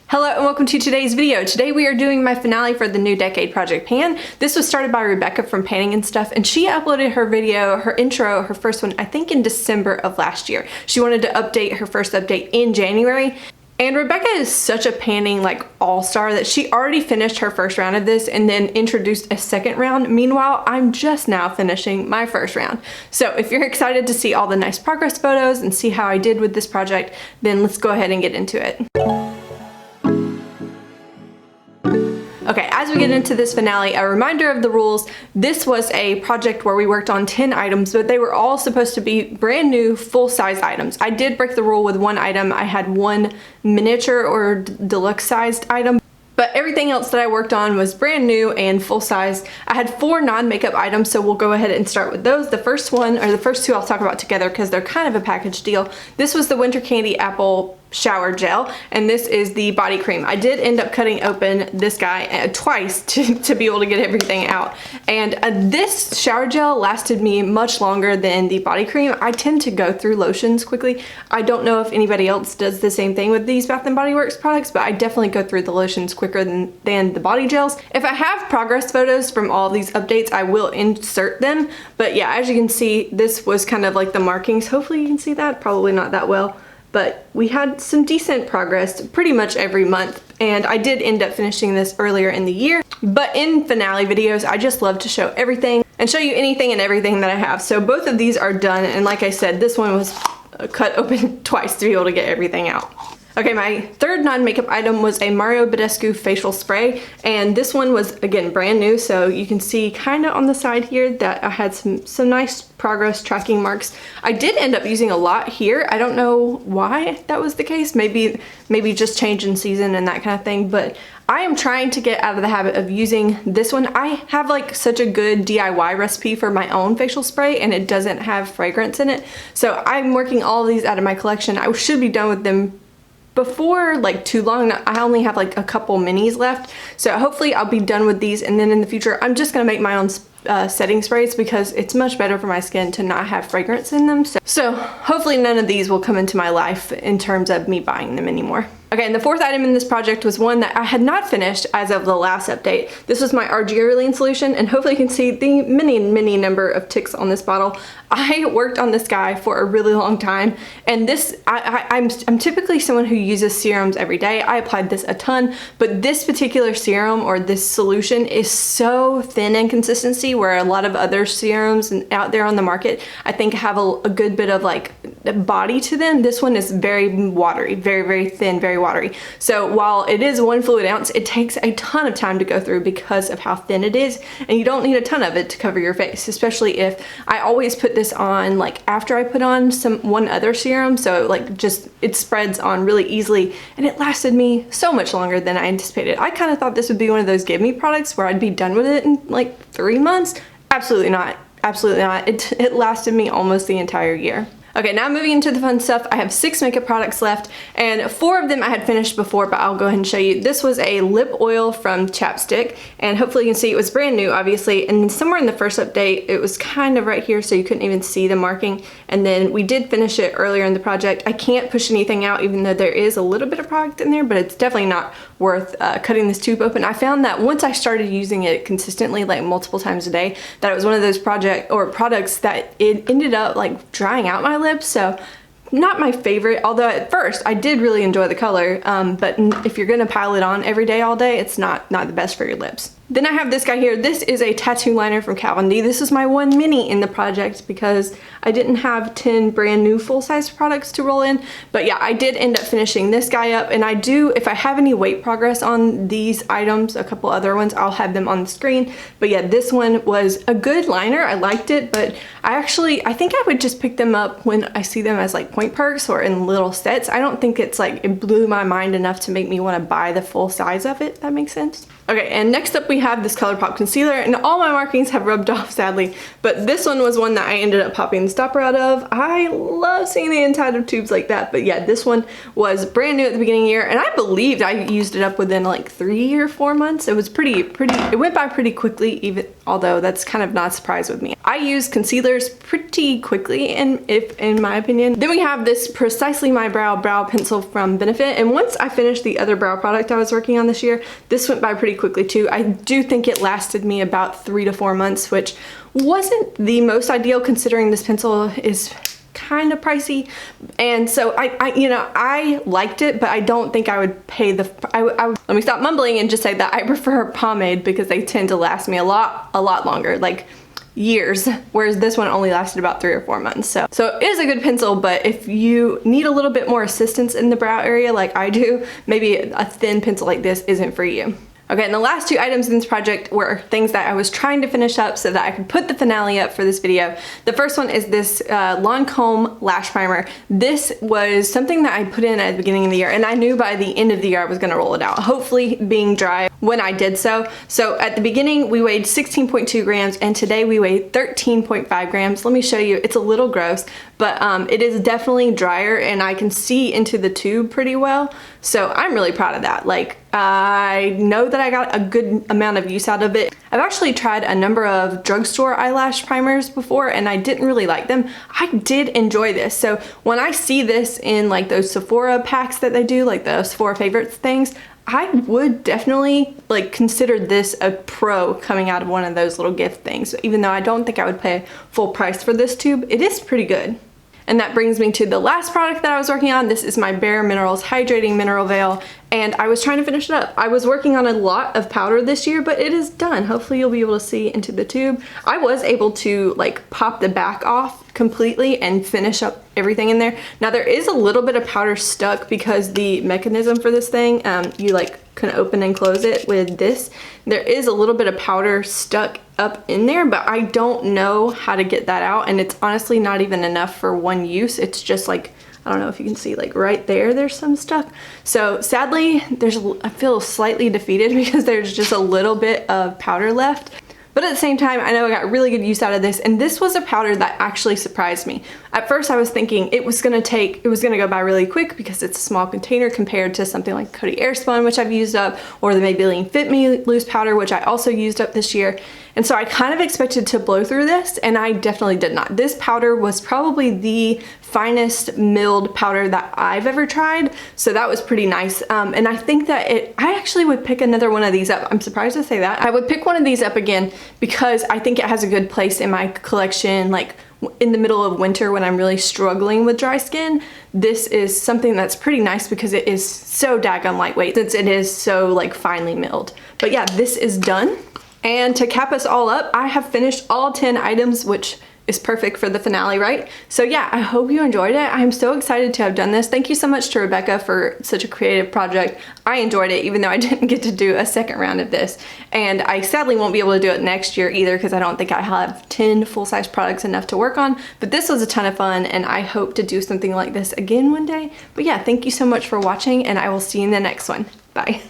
Hello and welcome to today's video. Today we are doing my finale for the New Decade Project Pan. This was started by Rebecca from Panning and Stuff, and she uploaded her video, her intro, her first one, I think in December of last year. She wanted to update her first update in January. And Rebecca is such a panning all-star that she already finished her first round of this and then introduced a second round. Meanwhile, I'm just now finishing my first round. So if you're excited to see all the nice progress photos and see how I did with this project, then let's go ahead and get into it. Okay, as we get into this finale, a reminder of the rules. This was a project where we worked on 10 items, but they were all supposed to be brand new, full-size items. I did break the rule with one item. I had one miniature or deluxe-sized item, but everything else that I worked on was brand new and full-size. I had 4 non-makeup items, so we'll go ahead and start with those. The first one, or the first two I'll talk about together because they're kind of a package deal. This was the Winter Candy Apple Shower Gel, and this is the body cream. I did end up cutting open this guy twice to be able to get everything out, and this shower gel lasted me much longer than the body cream. I tend to go through lotions quickly. I don't know if anybody else does the same thing with these Bath & Body Works products, but I definitely go through the lotions quicker than the body gels. If I have progress photos from all these updates, I will insert them, but yeah, as you can see, this was kind of like the markings. Hopefully you can see that, probably not that well. But we had some decent progress pretty much every month, and I did end up finishing this earlier in the year. But in finale videos, I just love to show everything and show you anything and everything that I have. So both of these are done, and like I said, this one was cut open twice to be able to get everything out. Okay, my third non-makeup item was a Mario Badescu facial spray, and this one was, again, brand new, so you can see kind of on the side here that I had some nice progress tracking marks. I did end up using a lot here. I don't know why that was the case. Maybe just change in season and that kind of thing, but I am trying to get out of the habit of using this one. I have such a good DIY recipe for my own facial spray, and it doesn't have fragrance in it, so I'm working all of these out of my collection. I should be done with them before too long. I only have a couple minis left, so hopefully I'll be done with these, and then in the future I'm just gonna make my own setting sprays because it's much better for my skin to not have fragrance in them. So hopefully none of these will come into my life in terms of me buying them anymore. Okay, and the fourth item in this project was one that I had not finished as of the last update. This was my Argireline solution, and hopefully you can see the many number of ticks on this bottle. I worked on this guy for a really long time, and this, I'm typically someone who uses serums every day. I applied this a ton, but this particular serum or this solution is so thin in consistency, where a lot of other serums out there on the market I think have a good bit of body to them. This one is very watery, very thin, very watery. So while it is 1 fluid ounce, it takes a ton of time to go through because of how thin it is, and you don't need a ton of it to cover your face, especially if I always put this on after I put on one other serum, so it spreads on really easily, and it lasted me so much longer than I anticipated. I kind of thought this would be one of those give me products where I'd be done with it in 3 months. Absolutely not. Absolutely not. It lasted me almost the entire year. Okay, now moving into the fun stuff, I have 6 makeup products left, and 4 of them I had finished before, but I'll go ahead and show you. This was a lip oil from Chapstick, and hopefully you can see it was brand new, obviously, and then somewhere in the first update, it was kind of right here, so you couldn't even see the marking, and then we did finish it earlier in the project. I can't push anything out, even though there is a little bit of product in there, but it's definitely not worth cutting this tube open. I found that once I started using it consistently, multiple times a day, that it was one of those products that it ended up drying out my lips, so not my favorite, although at first I did really enjoy the color, but if you're gonna pile it on every day all day, it's not the best for your lips. Then I have this guy here. This is a tattoo liner from Calvin D. This is my one mini in the project because I didn't have 10 brand new full-size products to roll in. But yeah, I did end up finishing this guy up, and I do, if I have any weight progress on these items, a couple other ones, I'll have them on the screen. But yeah, this one was a good liner. I liked it, but I think I would just pick them up when I see them as point perks or in little sets. I don't think it's it blew my mind enough to make me want to buy the full size of it, if that makes sense. Okay, and next up we have this Colourpop concealer, and all my markings have rubbed off sadly, but this one was one that I ended up popping the stopper out of. I love seeing the inside of tubes like that, but yeah, this one was brand new at the beginning of the year, and I believed I used it up within 3 or 4 months. It was pretty, it went by pretty quickly, even although that's kind of not a surprise with me. I use concealers pretty quickly in my opinion. Then we have this Precisely My brow pencil from Benefit, and once I finished the other brow product I was working on this year, this went by pretty quickly too. I do think it lasted me about 3 to 4 months, which wasn't the most ideal considering this pencil is kind of pricey, and so I liked it, but I don't think I would pay the let me stop mumbling and just say that I prefer pomade because they tend to last me a lot longer, like years, whereas this one only lasted about 3 or 4 months. So it is a good pencil, but if you need a little bit more assistance in the brow area like I do, maybe a thin pencil like this isn't for you. Okay, and the last 2 items in this project were things that I was trying to finish up so that I could put the finale up for this video. The first one is this Lancome Lash Primer. This was something that I put in at the beginning of the year, and I knew by the end of the year I was gonna roll it out, hopefully being dry when I did so. So at the beginning we weighed 16.2 grams, and today we weighed 13.5 grams. Let me show you, it's a little gross, but it is definitely drier and I can see into the tube pretty well. So I'm really proud of that. Like, I know that I got a good amount of use out of it. I've actually tried a number of drugstore eyelash primers before and I didn't really like them. I did enjoy this. So when I see this in like those Sephora packs that they do, like the Sephora favorites things, I would definitely like consider this a pro coming out of one of those little gift things. Even though I don't think I would pay full price for this tube, it is pretty good. And that brings me to the last product that I was working on. This is my Bare Minerals Hydrating Mineral Veil, and I was trying to finish it up. I was working on a lot of powder this year, but it is done. Hopefully you'll be able to see into the tube. I was able to like pop the back off completely and finish up everything in there. Now there is a little bit of powder stuck because the mechanism for this thing, you like can open and close it with this. There is a little bit of powder stuck up in there, but I don't know how to get that out, and it's honestly not even enough for one use. It's just like, I don't know if you can see, like right there's some stuck. So sadly, I feel slightly defeated because there's just a little bit of powder left. But at the same time, I know I got really good use out of this, and this was a powder that actually surprised me. At first I was thinking it was gonna go by really quick because it's a small container compared to something like Coty Airspun, which I've used up, or the Maybelline Fit Me loose powder, which I also used up this year. And so I kind of expected to blow through this, and I definitely did not. This powder was probably the finest milled powder that I've ever tried, so that was pretty nice. And I think that I actually would pick another one of these up. I'm surprised to say that. I would pick one of these up again because I think it has a good place in my collection, like in the middle of winter when I'm really struggling with dry skin. This is something that's pretty nice because it is so daggone lightweight since it is so like finely milled. But yeah, this is done. And to cap us all up, I have finished all 10 items, which is perfect for the finale, right? So yeah, I hope you enjoyed it. I'm so excited to have done this. Thank you so much to Rebecca for such a creative project. I enjoyed it, even though I didn't get to do a second round of this. And I sadly won't be able to do it next year either because I don't think I have 10 full-size products enough to work on. But this was a ton of fun, and I hope to do something like this again one day. But yeah, thank you so much for watching, and I will see you in the next one. Bye.